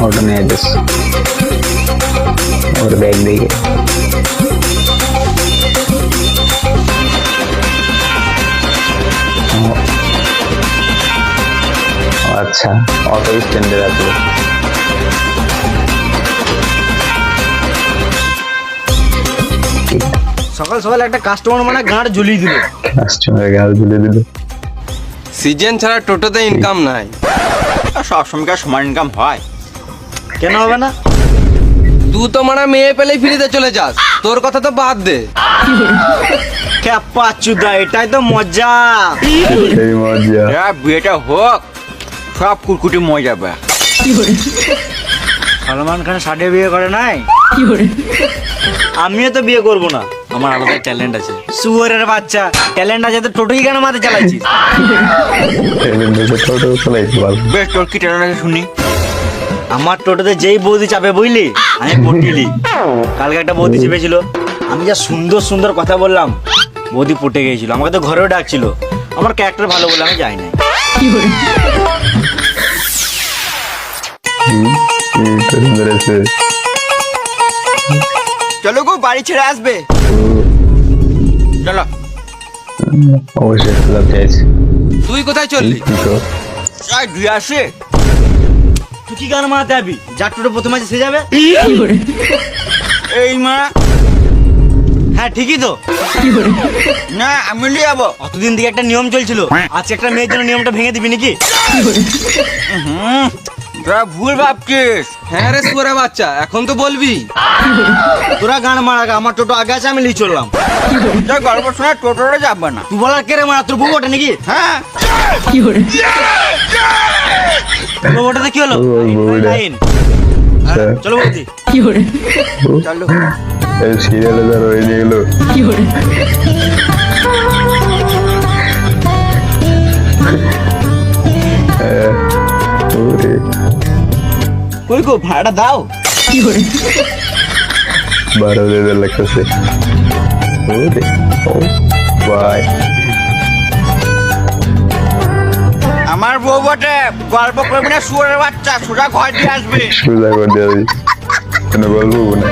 Auto নিয়ে যাচ্ছে ওর bag দিকে। আচ্ছা অটো স্ট্যান্ডে রাখলো। সকাল সকাল একটা কাস্টমার মানে গাঁড় ঝুলিয়ে দিল। কাস্টমারের গাল ঝুলে দিল। সিজন ছাড়া টোটোতে ইনকাম নাই। সব সময়কার সমান ইনকাম হয়, কেন হবে না? তুই তো মানে মেয়ে পেলেই ফ্রিতে চলে যাস, তোর কথা তো বাদ দে। ক্যাপা চুদা, এটাই তো মজা। এই মজা। বিয়েটা হোক, সব কুরকুটি মজা পাবে। সলমান খান সাডে বিয়ে করে নাই, আমিও তো বিয়ে করব না। আমার আলাদা ট্যালেন্ট আছে। সুয়ারের বাচ্চা, ট্যালেন্ট আছে তো টোটোই কেন মাথায় চালাইছিস? টোটো চালাইছি বল। বেশ, তোর কি ট্যালেন্ট আছে শুনি। আমার টোটোতে যেই বৌদি চাপে বুঝলি, আমি পটিলি। কালকে একটা বৌদি চেপেছিল, আমি যা সুন্দর সুন্দর কথা বললাম, বৌদি পটে গিয়েছিল। আমাকে তো ঘরেও ডাকছিল, আমার ক্যারেক্টার ভালো বলে আমি যাই নাই। চলো গো, বাড়ি ছেড়ে আসবে। চলো। অবশ্যই ক্লাব যাইছি। তুই কোথায় চললি? দুই আসে তুই কি গান মারাতে যাবি? যার টোটো প্রথম আছে সে যাবে। এই মা, হ্যাঁ ঠিকই তো। না আমি নিয়ে যাবো। অতদিন থেকে একটা নিয়ম চলছিল, আজকে একটা মেয়ের জন্য নিয়মটা ভেঙে দিবি নাকি? তোরা ভুল ভাবছিস। হ্যাঁ রে সুরে বাচ্চা, এখন তো বলবি। তোরা গান মারা, আমার টোটো আগে আছে, আমি নিয়ে চললাম। গল্প শোনা টোটোটা যাবে না। তুই বলার কে রে মারা? তোর বউ ওটা নাকি? হ্যাঁ। ওটাতে কি হলো? লাইন। চলো বলছি। চলো। এই সিরিয়ালে যা রয়ে গেল। কই গো, ভাড়াটা দাও। 12,000 লাগতেছে। বাই। আমার বউ বটে, গল্প করবি না শুয়োরের বাচ্চা, সোজা ঘর দিয়ে আসবে। সোজা করে দিয়ে কেন গল্প না।